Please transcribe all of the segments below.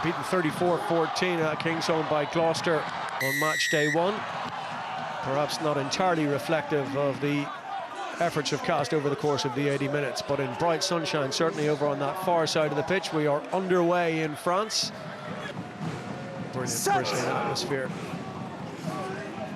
beaten 34-14 at Kingsholm by Gloucester on match day 1. Perhaps not entirely reflective of the efforts of Castres over the course of the 80 minutes, but in bright sunshine, certainly over on that far side of the pitch. We are underway in France. Brilliant atmosphere.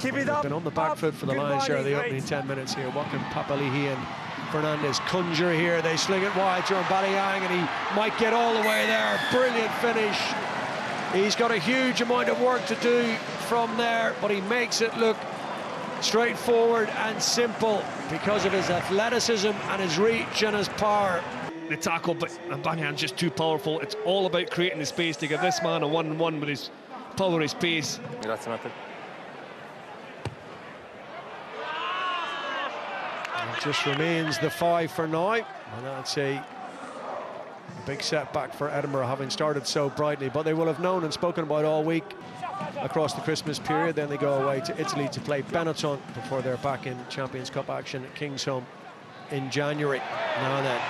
Keep it They've up. been on the back foot for the lion's share of the opening 10 minutes here. What can Papalihi and Fernandez conjure here? They sling it wide to Mbadiang, and he might get all the way there. Brilliant finish. He's got a huge amount of work to do from there, but he makes it look straightforward and simple because of his athleticism and his reach and his power. The tackle, but Mbadiang's just too powerful. It's all about creating the space to give this man a 1-on-1 with his power, his pace. It just remains the 5 for now, and that's a big setback for Edinburgh, having started so brightly. But they will have known and spoken about all week across the Christmas period. Then they go away to Italy to play Benetton before they're back in Champions Cup action at Kingsholm in January. Now then,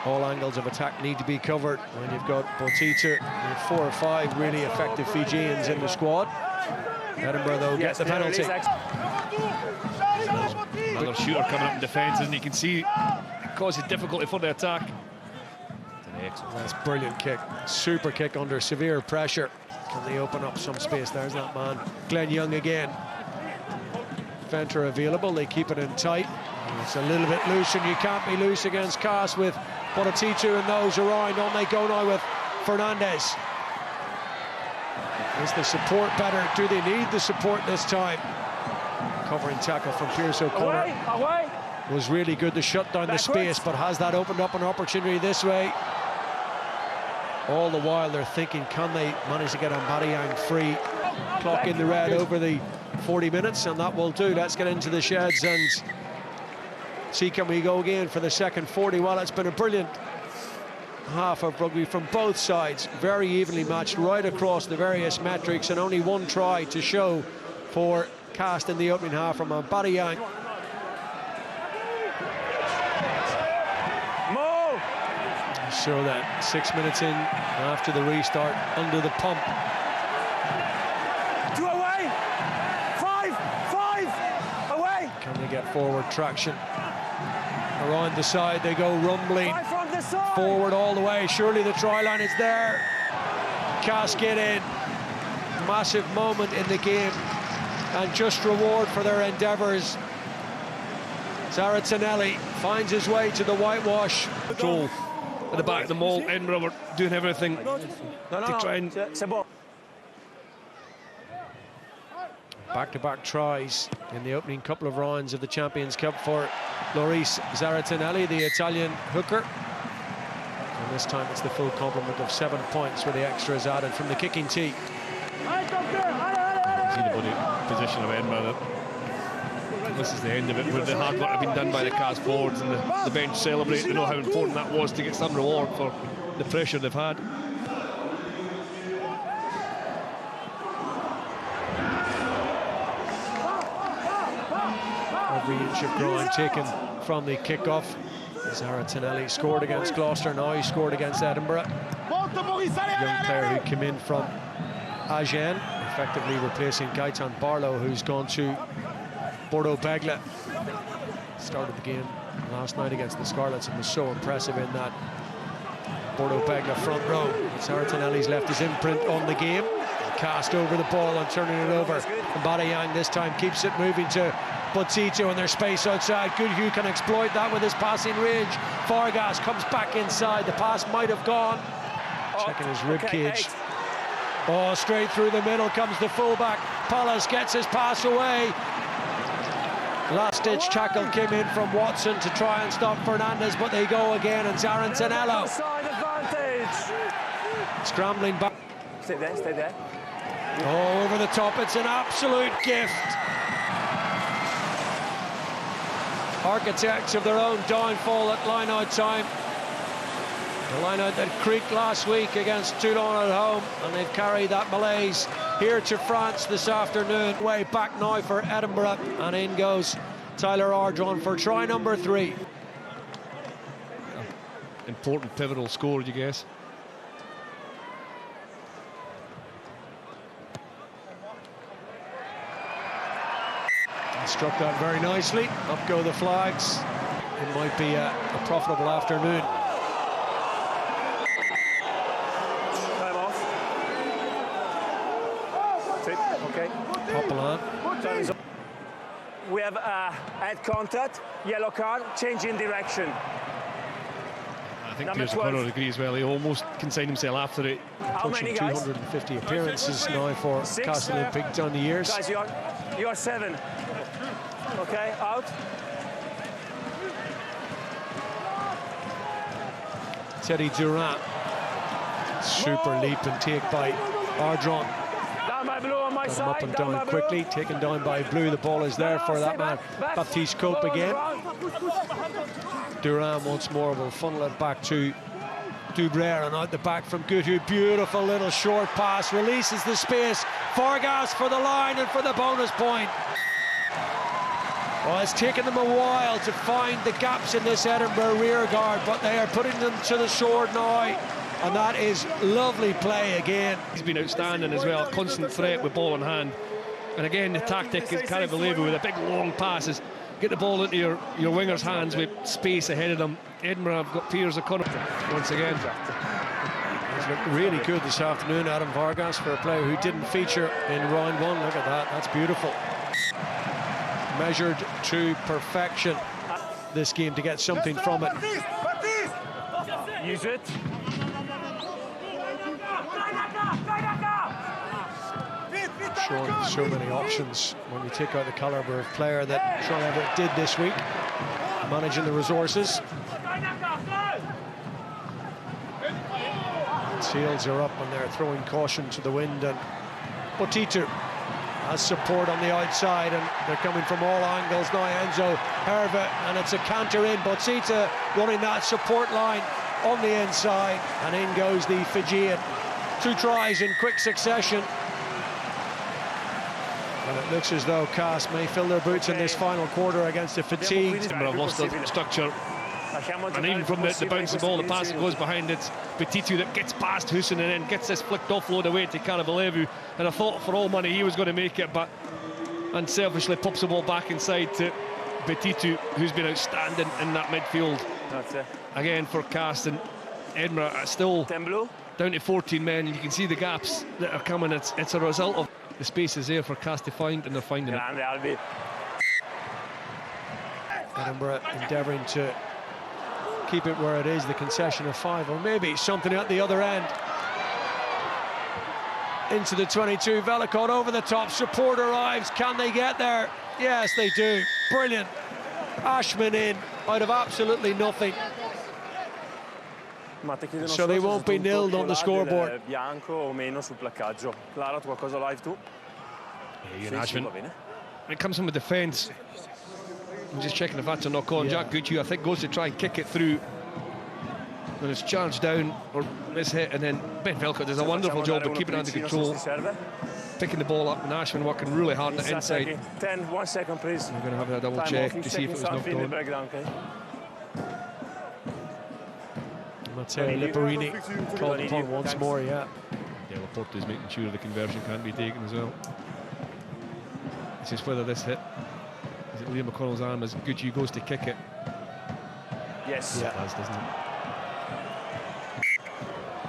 all angles of attack need to be covered when you've got Botita and 4 or 5 really effective Fijians in the squad. Edinburgh, though, get the penalty. Another shooter coming up in defence, and you can see it causes difficulty for the attack. That's a brilliant kick, super kick under severe pressure. Can they open up some space? There's that man, Glenn Young again. Venter available, they keep it in tight. It's a little bit loose, and you can't be loose against Castres with Bottitu and those around. On they go now with Fernandez. Is the support better? Do they need the support this time? Covering tackle from Pierce O'Connor was really good to shut down the space, but has that opened up an opportunity this way? All the while they're thinking, can they manage to get Mbadiang free? Clock in the red over the 40 minutes, and that will do. Let's get into the sheds and see, can we go again for the second 40? Well, it's been a brilliant half of rugby from both sides, very evenly matched right across the various metrics, and only one try to show for Castres in the opening half from Mbadiang. So that 6 minutes in after the restart, under the pump. 2 away, 5 away. Can they get forward traction? Around the side they go, rumbling forward all the way. Surely the try line is there. Castres get in. Massive moment in the game, and just reward for their endeavours. Zaratanelli finds his way to the whitewash. Control at the back of the mall. Edinburgh were doing everything to try and... Back-to-back tries in the opening couple of rounds of the Champions Cup for Loris Zaratanelli, the Italian hooker. And this time it's the full complement of 7 points with the extras added from the kicking tee. See the body position of Edinburgh. This is the end of it, where the hard work had been done by the Castres forwards, and the bench celebrate. They know how important that was to get some reward for the pressure they've had. Every inch of ground taken from the kickoff. Zaratanelli scored against Gloucester, now he scored against Edinburgh. Young player who came in from Agen, effectively replacing Gaetan Barlow, who's gone to Bordeaux-Bègles. Started the game last night against the Scarlets and was so impressive in that Bordeaux-Bègles front row. Zaratanelli's left his imprint on the game. Cast over the ball and turning it over. Mbadiang this time keeps it moving to Botito, and there's space outside. Goodhue can exploit that with his passing range. Fargas comes back inside. The pass might have gone. Checking his rib cage. Oh, straight through the middle comes the fullback. Palas gets his pass away. Last-ditch tackle came in from Watson to try and stop Fernandez, but they go again, and Zarantanello scrambling back. Stay there. Oh, over the top, it's an absolute gift. Architects of their own downfall at line-out time. The line-out that creaked last week against Toulon at home, and they've carried that malaise here to France this afternoon. Way back now for Edinburgh, and in goes Tyler Ardron for try number 3. Important pivotal score, you guess. Struck that very nicely. Up go the flags. It might be a profitable afternoon. Time off. Sit. Okay. Popolán. Time is up. We have head contact, yellow card, change in direction. I think Number Pierre-Fabre agrees well. He almost consigned himself after it. How many, Touching guys? 250 appearances now for Six, Castres Olympique down the years. Guys, you're 7. Okay, out. Teddy Durant. Super leap and take by Ardron. Down by blue on my Got him side. up and down quickly, taken down by Blue. The ball is there for that man, Baptiste Cope again. Durant once more will funnel it back to Dubrère, and out the back from Gutu. Beautiful little short pass, releases the space. Vargas for the line and for the bonus point. Well, it's taken them a while to find the gaps in this Edinburgh rear guard, but they are putting them to the sword now. And that is lovely play again. He's been outstanding as well, constant threat with ball in hand. And again, the tactic is Pierre-Fabre with a big long passes. Get the ball into your winger's hands with space ahead of them. Edinburgh have got Piers O'Connor once again. He's looked really good this afternoon, Adam Vargas, for a player who didn't feature in round one. Look at that, that's beautiful. Measured to perfection, this game, to get something from it. Use it. Showing so many options when you take out the calibre of player that Sean Everett did this week, managing the resources. Seals are up and they're throwing caution to the wind, and Botitu has support on the outside, and they're coming from all angles now. Enzo Herve, and it's a canter in. Botitu running that support line on the inside, and in goes the Fijian. 2 tries in quick succession. And it looks as though Castres may fill their boots in this final quarter against a fatigued. I've lost the structure. And even from the bouncing ball, the pass that goes behind, it's Botitu that gets past Hussein and then gets this flicked offload away to Carvalho. And I thought for all money he was going to make it, but unselfishly pops the ball back inside to Botitu, who's been outstanding in that midfield. That's it. Again for Castres, and Edinburgh are still down to 14 men, and you can see the gaps that are coming. It's a result of the space is there for Castres to find, and they're finding it. Edinburgh endeavouring to keep it where it is, the concession of 5, or maybe something at the other end. Into the 22, Velicott over the top, support arrives. Can they get there? Yes, they do. Brilliant. Ashman in out of absolutely nothing. So they won't be nilled on the scoreboard. Ashman. It comes from a defence. I'm just checking if that's a knock on. Jack Gutu, I think, goes to try and kick it through, and it's charged down or mishit, and then Ben Velicott does a wonderful job of keeping it under control, picking the ball up, and Ashman working really hard on the inside. 1 second, please. We're going to have a double check to see if it was knocked on. Matteo Lipperini called upon once more, yeah. Laporte is making sure the conversion can't be taken as well. It's just whether this hit, is it Liam McConnell's arm as Gutu goes to kick it? Yes. Yeah, it does, doesn't it?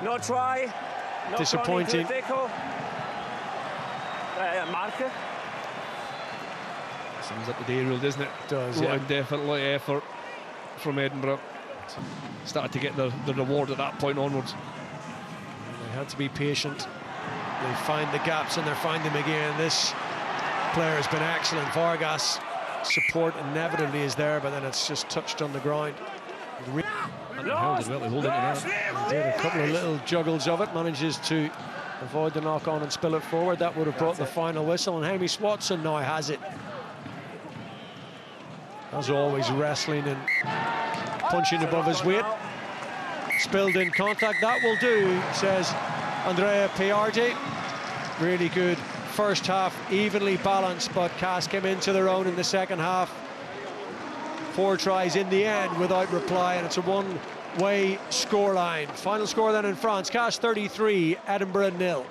No try. No disappointing. Marker. Sums up the day rule, doesn't it? It does, yeah. Definitely effort from Edinburgh. Started to get the reward at that point onwards. They had to be patient. They find the gaps and they're finding them again. This player has been excellent. Vargas, support inevitably is there, but then it's just touched on the ground. And held it well, they hold it now. Did a couple of little juggles of it, manages to avoid the knock on and spill it forward. That would have brought the final whistle, and Hamish Watson now has it. As always, wrestling and punching above his weight. Spilled in contact, that will do, says Andrea Piardi. Really good first half, evenly balanced, but Castres came into their own in the second half. 4 tries in the end without reply, and it's a one-way scoreline. Final score then in France, Castres 33, Edinburgh 0.